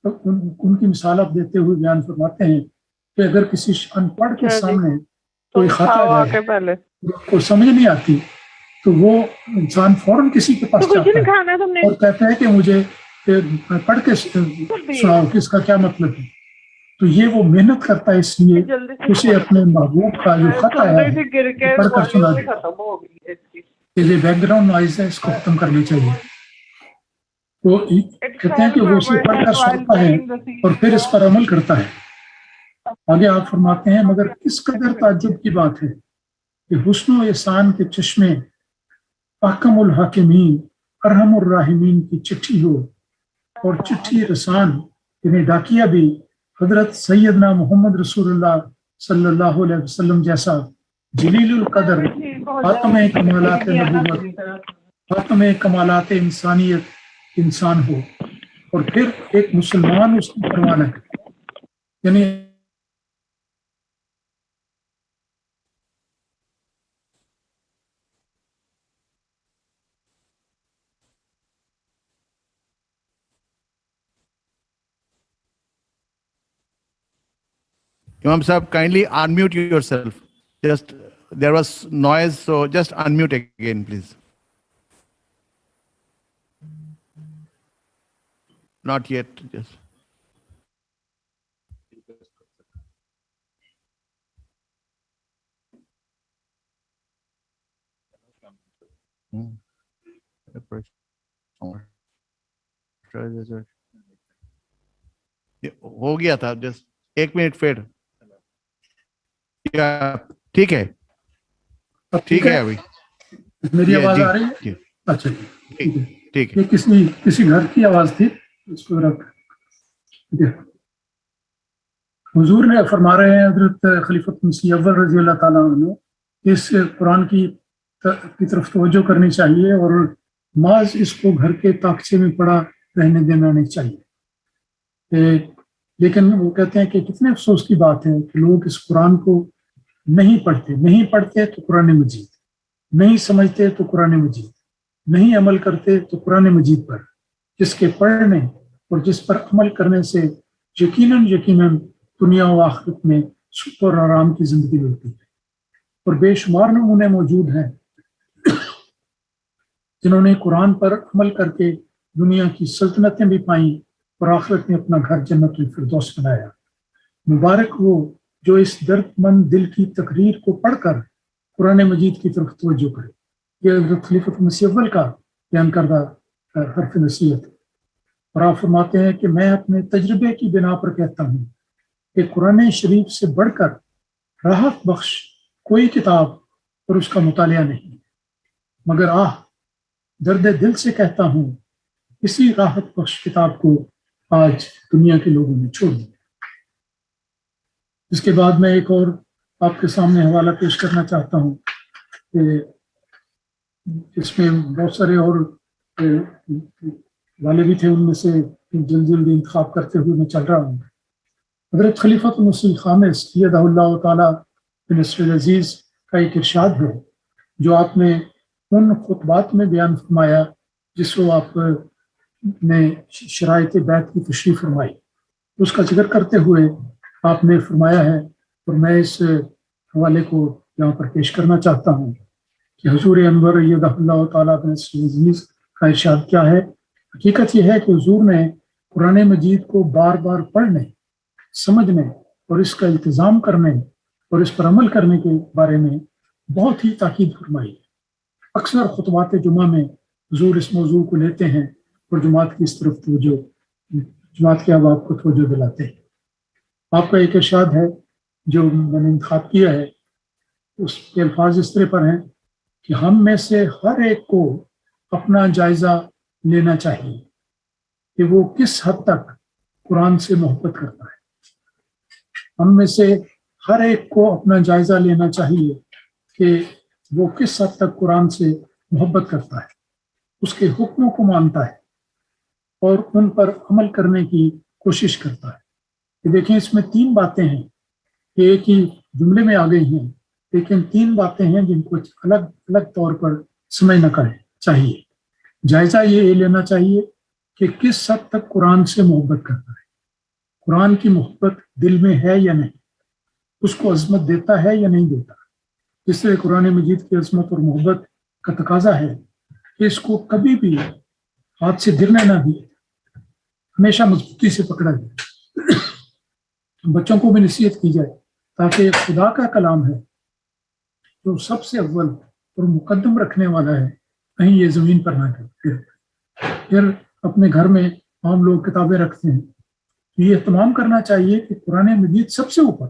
ان کی مثال آپ دیتے ہوئے بیان فرماتے ہیں کہ اگر کسی ان پڑھ کے سامنے کوئی خط آ جائے کو سمجھ نہیں آتی تو وہ انسان فوراً کسی کے پاس جاتا ہے اور کہتا ہے کہ مجھے پڑھ کے سناؤ کہ اس کا کیا مطلب ہے۔ تو یہ وہ محنت کرتا ہے اس لیے اسے اپنے محبوب کا جو خط آیا ہے پڑھ کر سنا دے۔ یہ بیک گراؤنڈ نوائز ہے، اس کو ختم کرنی چاہیے۔ تو کہتے ہیں کہ وہ اسے پڑھ کر سنتا ہے اور پھر اس پر عمل کرتا ہے۔ آگے آپ فرماتے ہیں مگر کس قدر تعجب کی بات ہے کہ حسن و احسان کے چشمے احکم الحاکمین ارحم الراحمین کی چٹھی ہو، اور چٹھی رسان یعنی ڈاکیہ بھی حضرت سیدنا محمد رسول اللہ صلی اللہ علیہ وسلم جیسا جلیل القدر خاتم کمالات نبوت، خاتم کمالات انسانیت انسان ہو، اور پھر ایک مسلمان اس کی پرواہ نہ کرے۔ یعنی Imam Sahib, kindly unmute yourself. Just there was noise, so just unmute again, please. Not yet. Just. ہو گیا تھا، جسٹ 1 منٹ فیڈ۔ ٹھیک ہے، ٹھیک ہے، ابھی میری آواز آ رہی ہے؟ اچھا ٹھیک ہے۔ کسی گھر کی آواز تھی، اس کو رکھ۔ حضور نے فرما رہے ہیں حضرت خلیفۃ مسیح اول رضی اللہ تعالیٰ عنہ، اس قرآن کی طرف توجہ کرنی چاہیے اور محض اس کو گھر کے تاکچے میں پڑا رہنے دینا نہیں چاہیے۔ لیکن وہ کہتے ہیں کہ کتنے افسوس کی بات ہے کہ لوگ اس قرآن کو نہیں پڑھتے تو قرآن مجید، نہیں سمجھتے تو قرآن مجید، نہیں عمل کرتے تو قرآن مجید پر، جس کے پڑھنے اور جس پر عمل کرنے سے یقیناً دنیا و آخرت میں سکون اور آرام کی زندگی ملتی ہے۔ اور بے شمار نمونے موجود ہیں جنہوں نے قرآن پر عمل کر کے دنیا کی سلطنتیں بھی پائیں اور آخرت میں اپنا گھر جنت الفردوس بنایا۔ مبارک وہ جو اس درد مند دل کی تقریر کو پڑھ کر قرآن مجید کی طرف توجہ کرے۔ یہ حضرت خلیفۃ مسیح اول کا بیان کردہ حرف نصیحت ہے۔ اور آپ فرماتے ہیں کہ میں اپنے تجربے کی بنا پر کہتا ہوں کہ قرآن شریف سے بڑھ کر راحت بخش کوئی کتاب اور اس کا مطالعہ نہیں، مگر درد دل سے کہتا ہوں اسی راحت بخش کتاب کو آج دنیا کے لوگوں نے چھوڑ دیا۔ اس کے بعد میں ایک اور آپ کے سامنے حوالہ پیش کرنا چاہتا ہوں کہ اس میں بہت سارے اور والے بھی تھے، ان میں سے جلدی انتخاب کرتے ہوئے میں چل رہا ہوں۔ حضرت خلیفۃ المسیح خامس ایدہ اللہ تعالیٰ بنصر العزیز کا ایک ارشاد ہے جو آپ نے ان خطبات میں بیان فرمایا جس کو آپ نے شرائط بیعت کی تشریح فرمائی، اس کا ذکر کرتے ہوئے آپ نے فرمایا ہے، اور میں اس حوالے کو یہاں پر پیش کرنا چاہتا ہوں کہ حضور انور ایدہ اللہ تعالیٰ بنصر العزیز کا ارشاد کیا ہے۔ حقیقت یہ ہے کہ حضور نے قرآن مجید کو بار بار پڑھنے، سمجھنے اور اس کا التزام کرنے اور اس پر عمل کرنے کے بارے میں بہت ہی تاکید فرمائی ہے۔ اکثر خطبات جمعہ میں حضور اس موضوع کو لیتے ہیں اور جماعت کی اس طرف جماعت کے احباب کو توجہ دلاتے ہیں۔ آپ کا ایک ارشاد ہے جو میں نے انتخاب کیا ہے، اس کے الفاظ اس طرح پر ہیں کہ ہم میں سے ہر ایک کو اپنا جائزہ لینا چاہیے کہ وہ کس حد تک قرآن سے محبت کرتا ہے۔ ہم میں سے ہر ایک کو اپنا جائزہ لینا چاہیے کہ وہ کس حد تک قرآن سے محبت کرتا ہے، اس کے حکموں کو مانتا ہے اور ان پر عمل کرنے کی کوشش کرتا ہے۔ کہ دیکھیں اس میں 3 باتیں ہیں کہ ایک ہی جملے میں آ گئی ہیں، لیکن 3 باتیں ہیں جن کو الگ الگ طور پر سمجھنا چاہیے۔ جائزہ یہ لینا چاہیے کہ کس حد تک قرآن سے محبت کرتا ہے، قرآن کی محبت دل میں ہے یا نہیں، اس کو عظمت دیتا ہے یا نہیں دیتا۔ جس طرح قرآن مجید کی عظمت اور محبت کا تقاضا ہے کہ اس کو کبھی بھی ہاتھ سے گرنے نہ دیا، ہمیشہ مضبوطی سے پکڑا جائے، بچوں کو بھی نصیحت کی جائے تاکہ خدا کا کلام ہے جو سب سے اول اور مقدم رکھنے والا ہے، کہیں یہ زمین پر نہ گر۔ پھر اپنے گھر میں عام لوگ کتابیں رکھتے ہیں تو یہ اہتمام کرنا چاہیے کہ قرآن مجید سب سے اوپر،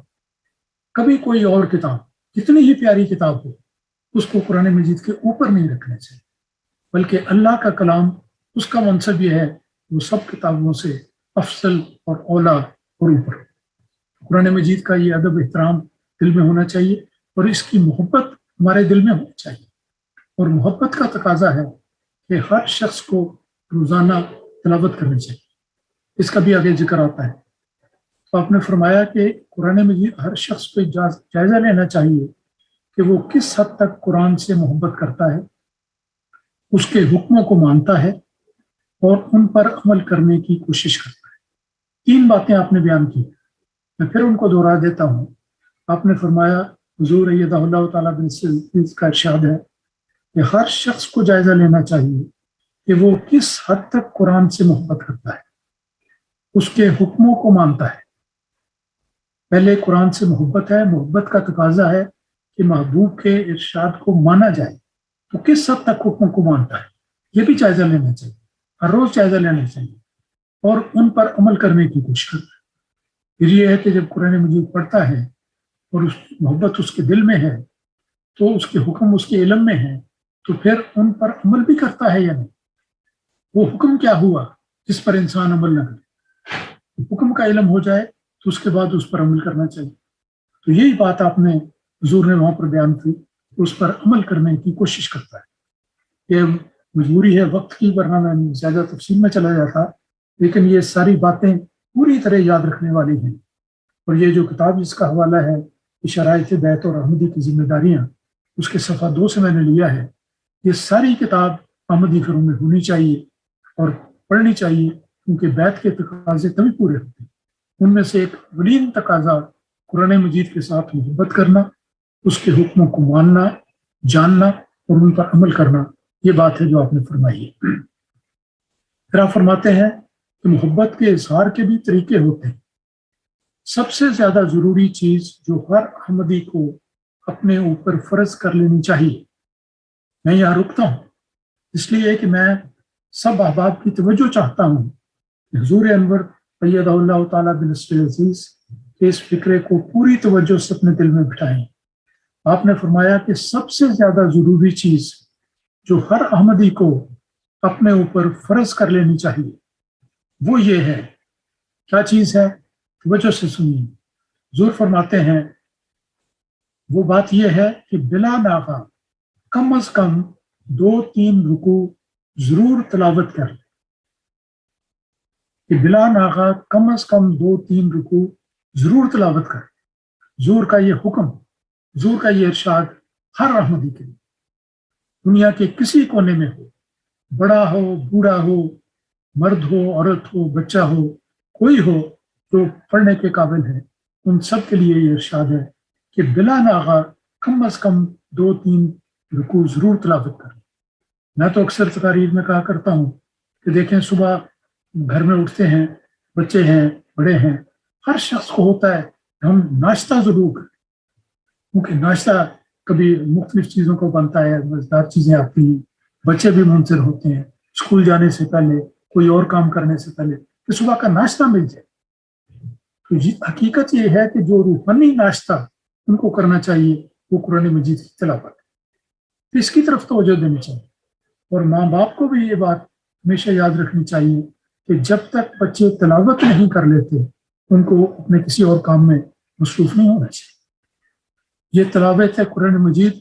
کبھی کوئی اور کتاب کتنی ہی پیاری کتاب ہو اس کو قرآن مجید کے اوپر نہیں رکھنا چاہیے، بلکہ اللہ کا کلام، اس کا منصب یہ ہے وہ سب کتابوں سے افضل اور اولا اور اوپر۔ قرآن مجید کا یہ ادب احترام دل میں ہونا چاہیے اور اس کی محبت ہمارے دل میں ہونی چاہیے، اور محبت کا تقاضا ہے کہ ہر شخص کو روزانہ تلاوت کرنی چاہیے۔ اس کا بھی آگے ذکر آتا ہے۔ تو آپ نے فرمایا کہ قرآن مجید ہر شخص کو جائزہ لینا چاہیے کہ وہ کس حد تک قرآن سے محبت کرتا ہے، اس کے حکموں کو مانتا ہے اور ان پر عمل کرنے کی کوشش کرتا ہے۔ 3 باتیں آپ نے بیان کی، میں پھر ان کو دہرا دیتا ہوں۔ آپ نے فرمایا، حضور ایدہ اللہ تعالیٰ بن کا ارشاد ہے کہ ہر شخص کو جائزہ لینا چاہیے کہ وہ کس حد تک قرآن سے محبت کرتا ہے، اس کے حکموں کو مانتا ہے۔ پہلے قرآن سے محبت ہے، محبت کا تقاضا ہے کہ محبوب کے ارشاد کو مانا جائے، تو کس حد تک حکموں کو مانتا ہے یہ بھی جائزہ لینا چاہیے، ہر روز جائزہ لینا چاہیے اور ان پر عمل کرنے کی کوشش کرتا ہے۔ پھر یہ ہے کہ جب قرآن مجید پڑھتا ہے اور اس محبت اس کے دل میں ہے تو اس کے حکم اس کے علم میں ہے، تو پھر ان پر عمل بھی کرتا ہے یا نہیں۔ وہ حکم کیا ہوا جس پر انسان عمل نہ کرے، حکم کا علم ہو جائے تو اس کے بعد اس پر عمل کرنا چاہیے۔ تو یہی بات آپ نے حضور نے وہاں پر بیان کی، اس پر عمل کرنے کی کوشش کرتا ہے۔ یہ مجبوری ہے وقت کی، ورنہ میں زیادہ تفصیل میں چلا جاتا، لیکن یہ ساری باتیں پوری طرح یاد رکھنے والی ہیں۔ اور یہ جو کتاب جس کا حوالہ ہے شرائط بیعت اور احمدی کی ذمہ داریاں، اس کے صفحہ 2 سے میں نے لیا ہے۔ یہ ساری کتاب احمدی گھروں میں ہونی چاہیے اور پڑھنی چاہیے، کیونکہ بیعت کے تقاضے تبھی پورے ہوتے ہیں۔ ان میں سے ایک اولین تقاضا قرآن مجید کے ساتھ محبت کرنا، اس کے حکموں کو ماننا، جاننا اور ان پر عمل کرنا، یہ بات ہے جو آپ نے فرمائی ہے۔ پھر آپ فرماتے ہیں کہ محبت کے اظہار کے بھی طریقے ہوتے ہیں۔ سب سے زیادہ ضروری چیز جو ہر احمدی کو اپنے اوپر فرض کر لینی چاہیے، میں یہاں رکتا ہوں اس لیے کہ میں سب احباب کی توجہ چاہتا ہوں کہ حضور انور ایدہ اللہ تعالیٰ بنصر عزیز کے اس فکرے کو پوری توجہ سے اپنے دل میں بٹھائیں۔ آپ نے فرمایا کہ سب سے زیادہ ضروری چیز جو ہر احمدی کو اپنے اوپر فرض کر لینی چاہیے وہ یہ ہے۔ کیا چیز ہے؟ توجہ سے سنیے۔ حضور فرماتے ہیں وہ بات یہ ہے کہ بلا ناغہ کم از کم 2-3 رکوع ضرور تلاوت کر لیں، کہ بلا ناغہ کم از کم 2-3 رکوع ضرور تلاوت کر لیں۔ حضور کا یہ حکم، حضور کا یہ ارشاد ہر احمدی کے لیے، دنیا کے کسی کونے میں ہو، بڑا ہو بوڑھا ہو، مرد ہو عورت ہو بچہ ہو، کوئی ہو جو پڑھنے کے قابل ہے، ان سب کے لیے یہ ارشاد ہے کہ بلا ناغہ کم از کم 2-3 رکوع ضرور تلاوت کریں۔ میں تو اکثر تقاریر میں کہا کرتا ہوں کہ دیکھیں صبح گھر میں اٹھتے ہیں، بچے ہیں بڑے ہیں، ہر شخص کو ہوتا ہے کہ ہم ناشتہ ضرور کریں، کیونکہ ناشتہ کبھی مختلف چیزوں کو بنتا ہے، مزیدار چیزیں آتی ہیں، بچے بھی منتظر ہوتے ہیں اسکول جانے سے پہلے، کوئی اور کام کرنے سے پہلے کہ صبح کا ناشتہ مل جائے. تو حقیقت یہ ہے کہ جو روحانی ناشتہ ان کو کرنا چاہیے وہ قرآن مجید کی تلاوت، اس کی طرف توجہ دینی چاہیے. اور ماں باپ کو بھی یہ بات ہمیشہ یاد رکھنی چاہیے کہ جب تک بچے تلاوت نہیں کر لیتے ان کو اپنے کسی اور کام میں مصروف نہیں ہونا چاہیے. یہ تلاوت ہے قرآن مجید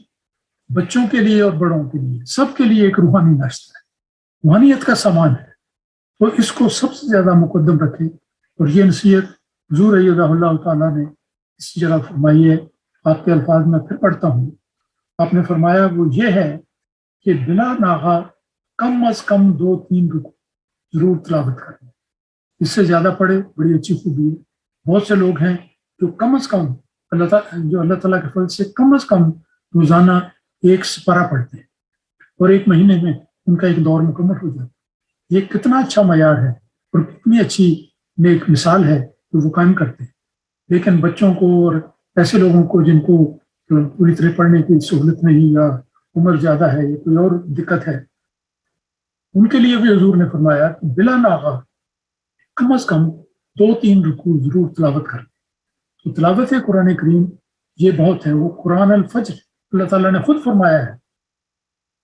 بچوں کے لیے اور بڑوں کے لیے، سب کے لیے ایک روحانی ناشتہ ہے، روحانیت کا سامان ہے. تو اس کو سب سے زیادہ مقدم رکھیں. اور یہ نصیحت حضور ایدہ اللہ تعالیٰ نے اس جگہ فرمائی ہے. آپ کے الفاظ میں پھر پڑھتا ہوں. آپ نے فرمایا وہ یہ ہے کہ بلا ناغہ کم از کم 2-3 رکوع ضرور تلاوت کریں. اس سے زیادہ پڑھے بڑی اچھی خوبی ہے. بہت سے لوگ ہیں جو کم از کم اللہ تعالیٰ کے فضل سے کم از کم روزانہ 1 سپارہ پڑھتے ہیں اور 1 مہینے میں ان کا ایک دور مکمل ہو جاتا ہے. یہ کتنا اچھا معیار ہے اور کتنی اچھی ایک مثال ہے جو وہ قائم کرتے ہیں. لیکن بچوں کو اور ایسے لوگوں کو جن کو پوری طرح پڑھنے کی سہولت نہیں یا عمر زیادہ ہے یا کوئی اور دقت ہے، ان کے لیے بھی حضور نے فرمایا کہ بلا ناغہ کم از کم 2-3 رکوع ضرور تلاوت کریں. تو تلاوت قرآن کریم یہ بہت ہے. وہ قرآن الفجر اللہ تعالیٰ نے خود فرمایا ہے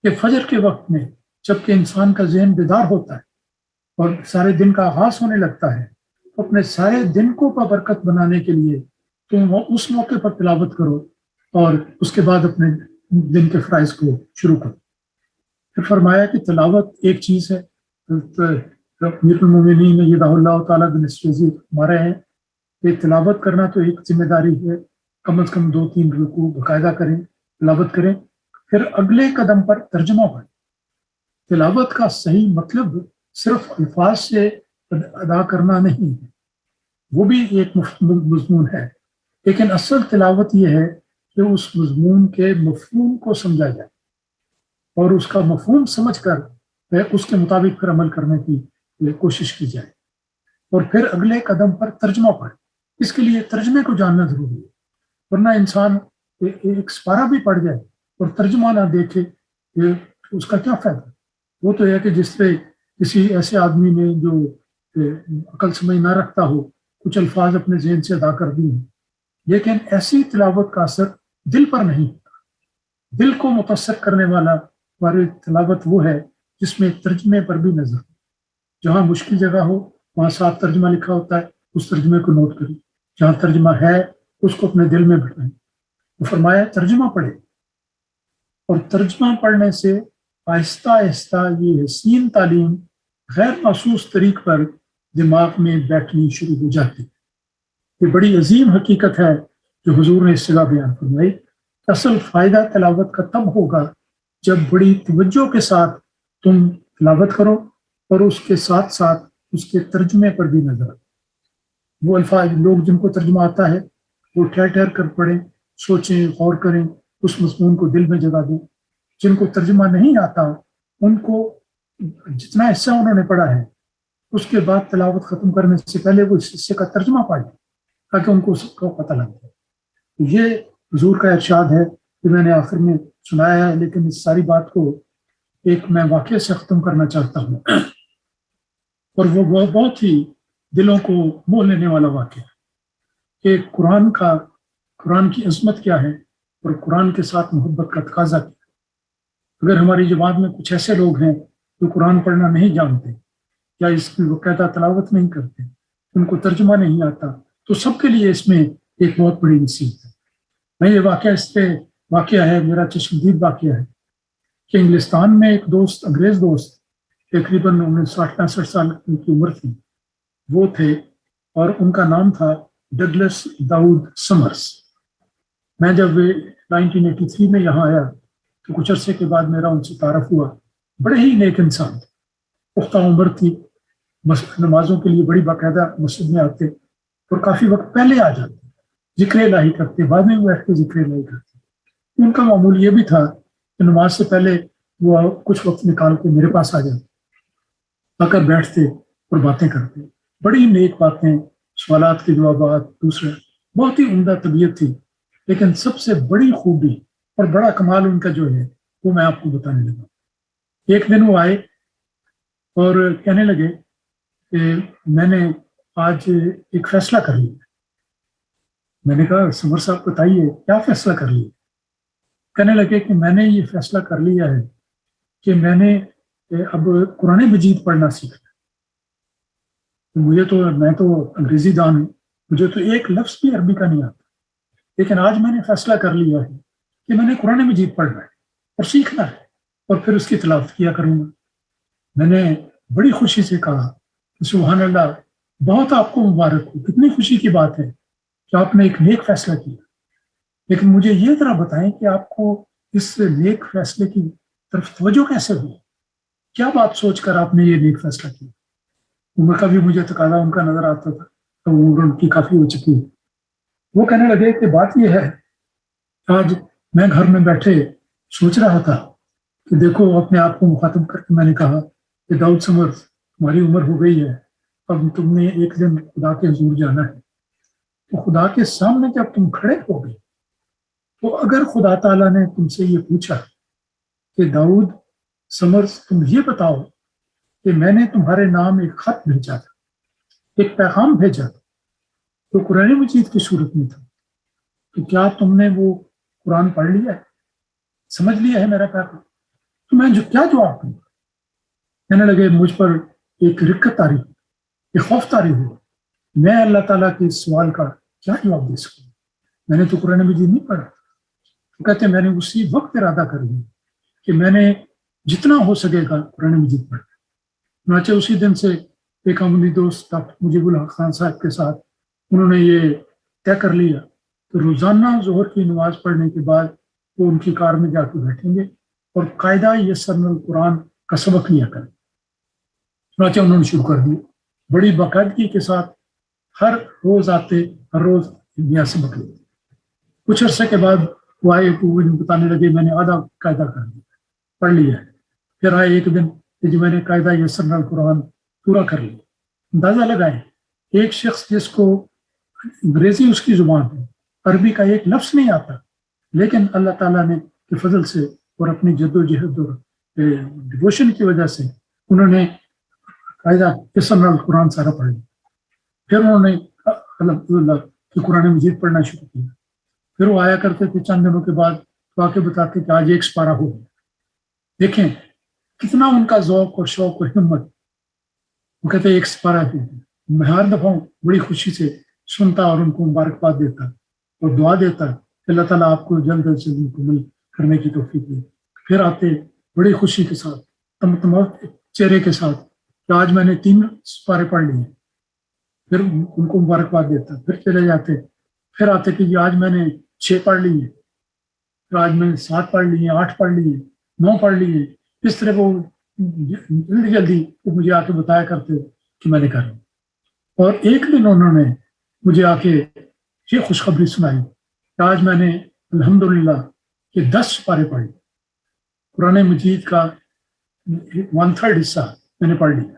کہ فجر کے وقت میں جب کہ انسان کا ذہن بیدار ہوتا ہے اور سارے دن کا آغاز ہونے لگتا ہے، تو اپنے سارے دن کو بابرکت بنانے کے لیے تم اس موقع پر تلاوت کرو اور اس کے بعد اپنے دن کے فرائض کو شروع کرو. پھر فرمایا کہ تلاوت ایک چیز ہے. امیر المومنین ایدہ اللہ تعالیٰ بن سویزی ہمارے ہیں کہ تلاوت کرنا تو ایک ذمہ داری ہے. کم از کم 2-3 رکوع باقاعدہ کریں، تلاوت کریں. پھر اگلے قدم پر ترجمہ پڑھیں. تلاوت کا صحیح مطلب صرف الفاظ سے ادا کرنا نہیں ہے، وہ بھی ایک مضمون ہے، لیکن اصل تلاوت یہ ہے کہ اس مضمون کے مفہوم کو سمجھا جائے اور اس کا مفہوم سمجھ کر اس کے مطابق پھر عمل کرنے کی کوشش کی جائے. اور پھر اگلے قدم پر ترجمہ پڑھیں. اس کے لیے ترجمے کو جاننا ضروری ہے، ورنہ انسان ایک سپارہ بھی پڑھ جائے اور ترجمہ نہ دیکھے اس کا کیا فائدہ. وہ تو ہے کہ جس سے کسی ایسے آدمی نے جو عقل سمجھ نہ رکھتا ہو کچھ الفاظ اپنے ذہن سے ادا کر دی ہیں، لیکن ایسی تلاوت کا اثر دل پر نہیں ہوتا. دل کو متاثر کرنے والا ہماری تلاوت وہ ہے جس میں ترجمے پر بھی نظر ہو. جہاں مشکل جگہ ہو وہاں صاف ترجمہ لکھا ہوتا ہے، اس ترجمے کو نوٹ کریں. جہاں ترجمہ ہے اس کو اپنے دل میں بٹھائیں. وہ فرمایا ترجمہ پڑھے، اور ترجمہ پڑھنے سے آہستہ آہستہ یہ حسین تعلیم غیر محسوس طریق پر دماغ میں بیٹھنی شروع ہو جاتی. یہ بڑی عظیم حقیقت ہے جو حضور نے اس جگہ بیان فرمائی. اصل فائدہ تلاوت کا تب ہوگا جب بڑی توجہ کے ساتھ تم تلاوت کرو اور اس کے ساتھ ساتھ اس کے ترجمے پر بھی نظر آئے. وہ الفاظ لوگ جن کو ترجمہ آتا ہے وہ ٹھہر ٹھہر کر پڑھیں، سوچیں، غور کریں، اس مضمون کو دل میں جگہ دیں. جن کو ترجمہ نہیں آتا ان کو جتنا حصہ انہوں نے پڑھا ہے اس کے بعد تلاوت ختم کرنے سے پہلے وہ اس حصے کا ترجمہ پڑھ لیں تاکہ ان کو سب کو پتہ لگ جائے. یہ حضور کا ارشاد ہے کہ میں نے آخر میں سنایا ہے، لیکن اس ساری بات کو ایک میں واقعے سے ختم کرنا چاہتا ہوں، اور وہ بہت ہی دلوں کو موہ لینے والا واقعہ ہے کہ قرآن کی عظمت کیا ہے اور قرآن کے ساتھ محبت کا تقاضا کیا ہے. اگر ہماری جماعت میں کچھ ایسے لوگ ہیں جو قرآن پڑھنا نہیں جانتے یا اس کی باقاعدہ تلاوت نہیں کرتے، ان کو ترجمہ نہیں آتا، تو سب کے لیے اس میں ایک بہت بڑی نصیحت ہے. میں یہ واقعہ ہے میرا چشمدید واقعہ ہے کہ انگلستان میں ایک دوست، انگریز دوست، تقریباً 60-65 سال کی عمر تھی، وہ تھے اور ان کا نام تھا ڈگلس داؤد سمرس. میں جب 1983 میں یہاں آیا تو کچھ عرصے کے بعد میرا ان سے تعارف ہوا. بڑے ہی نیک انسان تھے، پختہ عمر تھی، نمازوں کے لیے بڑی باقاعدہ مسجد میں آتے اور کافی وقت پہلے آ جاتے، ذکر الہی کرتے، بعد میں بیٹھ کے ذکر الہی کرتے. ان کا معمول یہ بھی تھا کہ نماز سے پہلے وہ کچھ وقت نکال کے میرے پاس آ جاتے، آ کر بیٹھتے اور باتیں کرتے. بڑی نیک باتیں، سوالات کے جوابات، دوسرے بہت ہی عمدہ طبیعت تھی. لیکن سب سے بڑی خوبی اور بڑا کمال ان کا جو ہے وہ میں آپ کو بتانے لگا. ایک دن وہ آئے اور کہنے لگے کہ میں نے آج ایک فیصلہ کر لیا. میں نے کہا سمر صاحب بتائیے کیا فیصلہ کر لیا؟ کہنے لگے کہ میں نے یہ فیصلہ کر لیا ہے کہ میں نے اب قرآن مجید پڑھنا سیکھنا. میں تو انگریزی دان ہوں, مجھے تو ایک لفظ بھی عربی کا نہیں آتا, لیکن آج میں نے فیصلہ کر لیا ہے کہ میں نے قرآن مجید پڑھنا ہے اور سیکھنا ہے اور پھر اس کی تلاوت کیا کروں گا. میں نے بڑی خوشی سے کہا کہ سبحان اللہ, بہت آپ کو مبارک ہو, کتنی خوشی کی بات ہے کہ آپ نے ایک نیک فیصلہ کیا. لیکن مجھے یہ ذرا بتائیں کہ آپ کو اس نیک فیصلے کی طرف توجہ کیسے ہوئی؟ کیا بات سوچ کر آپ نے یہ نیک فیصلہ کیا؟ عمر کا بھی مجھے تقاضا ان کا نظر آتا تھا, تو عمر ان کی کافی ہو چکی ہے. وہ کہنے لگے کہ بات یہ ہے, آج میں گھر میں بیٹھے سوچ رہا تھا کہ دیکھو, اپنے آپ کو مخاطب کر کے میں نے کہا کہ داؤد سمر, تمہاری عمر ہو گئی ہے, اب تم نے ایک دن خدا کے حضور جانا ہے. تو خدا کے سامنے جب تم کھڑے ہو گئے, تو اگر خدا تعالیٰ نے تم سے یہ پوچھا کہ داؤد سمر تم یہ بتاؤ کہ میں نے تمہارے نام ایک خط بھیجا تھا, ایک پیغام بھیجا تھا, تو قرآن مجید کی صورت میں تھا, تو کیا تم نے وہ قرآن پڑھ لیا ہے, سمجھ لیا ہے میرا پیغام؟ تو میں کیا جواب دوں؟ کہنے لگے مجھ پر ایک رکت طاری, ایک خوف طاری ہوا. میں اللہ تعالیٰ کے اس سوال کا کیا جواب دے سکوں؟ میں نے تو قرآن مجید نہیں پڑھا. تو کہتے میں نے اسی وقت ارادہ کر لیا کہ میں نے جتنا ہو سکے گا قرآن مجید پڑھا. چنانچہ اسی دن سے ایک عملی دوست ڈاکٹر مجیب الحق خان صاحب کے ساتھ انہوں نے یہ طے کر لیا کہ روزانہ ظہر کی نماز پڑھنے کے بعد وہ ان کی کار میں جا کے بیٹھیں گے اور قاعدہ یسرنا القرآن کا سبق لیا کریں. چنانچہ انہوں نے شروع کر دیا بڑی باقاعدگی کے ساتھ, ہر روز آتے, ہر روز نیا سبق لیتے. کچھ عرصے کے بعد وہ آئے تو وہ بتانے لگے میں نے آدھا قاعدہ کر دیا, پڑھ لیا ہے. پھر آئے ایک دن کہ جو میں نے قاعدہ یسرنا القرآن پورا کر لیا. اندازہ لگائیں, ایک شخص جس کو انگریزی اس کی زبان ہے, عربی کا ایک لفظ نہیں آتا, لیکن اللہ تعالیٰ نے کے فضل سے اور اپنی جد و جہد اور ڈیووشن کی وجہ سے انہوں نے قاعدہ یسرنا القرآن سارا پڑھ لیا. پھر انہوں نے الحمدللہ کہ قرآن مجید پڑھنا شروع کیا. پھر وہ آیا کرتے تھے چند دنوں کے بعد, تو آ کے بتاتے کہ آج ایک سپارہ ہو گیا. دیکھیں کتنا ان کا ذوق اور شوق اور ہمت. وہ کہتے ایک سپارہ ہے. میں ہر دفعہ بڑی خوشی سے سنتا اور ان کو مبارکباد دیتا اور دعا دیتا کہ اللہ تعالیٰ آپ کو جلد از جلد مکمل کرنے کی توفیق دے. پھر آتے بڑی خوشی کے ساتھ, تمام چہرے کے ساتھ کہ آج میں نے 3 سپارے پڑھ لیے. پھر ان کو مبارکباد دیتا, پھر چلے جاتے. پھر آتے کہ یہ آج میں نے 6 پڑھ لیے, پھر آج میں نے 7 پڑھ لیے, 8 پڑھ لیے, 9 پڑھ لیے. اس طرح وہ جلدی جلدی مجھے آ کے بتایا کرتے کہ میں نے کہا. اور ایک دن انہوں نے مجھے آ کے یہ خوشخبری سنائی کہ آج میں نے الحمدللہ یہ 10 سپارے پڑھ لیے. قرآن مجید کا 1/3 حصہ میں نے پڑھ لیا.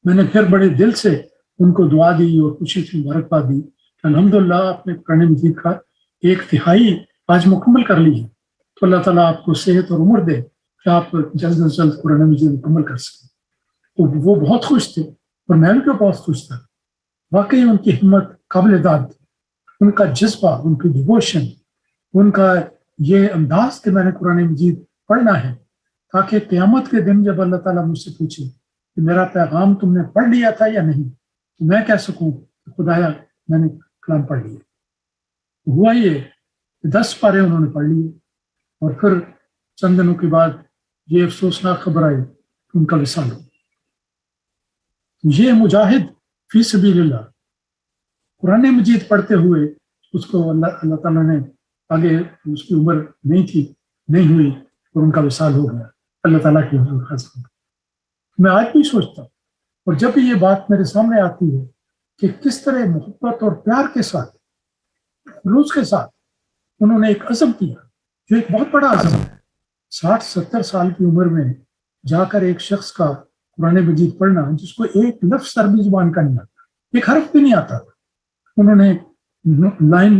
میں نے پھر بڑے دل سے ان کو دعا دی اور خوشی سے مبارکباد دی کہ الحمدللہ آپ نے قرآن مجید کا 1/3 آج مکمل کر لی ہے. تو اللہ تعالیٰ آپ کو صحت اور عمر دے کہ آپ جلد از جلد قرآن مجید مکمل کر سکیں. تو وہ بہت خوش تھے اور میں بھی بہت خوش تھا. واقعی ان کی ہمت قابل داد تھی, ان کا جذبہ, ان کی ڈیووشن, ان کا یہ انداز کہ میں نے قرآن مجید پڑھنا ہے تاکہ قیامت کے دن جب اللہ تعالیٰ مجھ سے پوچھے کہ میرا پیغام تم نے پڑھ لیا تھا یا نہیں, تو میں کہہ سکوں کہ خدایا میں نے کلام پڑھ لیا. ہوا یہ 10 پارے انہوں نے پڑھ لیے. اور پھر چند دنوں کے بعد یہ افسوسناک خبر آئی کہ ان کا وصال ہو. یہ مجاہد فی سبیل اللہ قرآن مجید پڑھتے ہوئے اس کو اللہ تعالیٰ نے آگے, اس کی عمر نہیں ہوئی اور ان کا وصال ہو گیا اللہ تعالیٰ کے حضور حاضر. میں آج بھی سوچتا ہوں, اور جب بھی یہ بات میرے سامنے آتی ہے کہ کس طرح محبت اور پیار کے ساتھ, خلوص کے ساتھ انہوں نے ایک عزم کیا جو ایک بہت بڑا عزم ہے. 60-70 سال کی عمر میں جا کر ایک شخص کا قرآن مجید پڑھنا جس کو ایک لفظ عربی زبان کا نہیں آتا, ایک حرف بھی نہیں آتا. انہوں نے لائن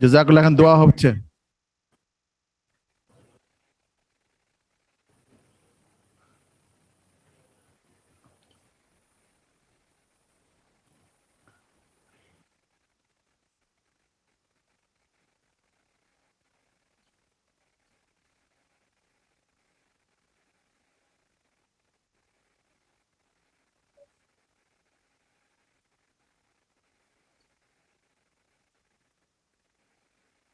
জাযাকুল্লাহ খান, দোয়া হচ্ছে।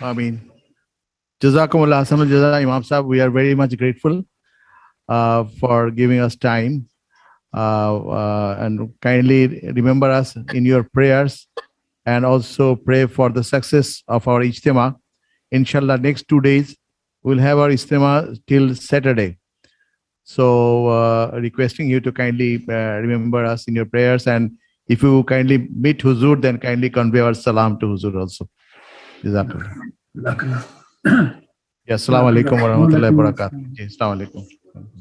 Ameen. Jazakumullah Ahsanul Jaza, Imam Sahib. We are very much grateful for giving us time. And kindly remember us in your prayers and also pray for the success of our Ijtima. Inshallah, next 2 days, we'll have our Ijtima till Saturday. So requesting you to kindly remember us in your prayers, and if you kindly meet Huzur, then kindly convey our salam to Huzur also. Jazakallah. Assalamu alaikum wa rahmatullahi wa barakatuh. Assalamu alaikum.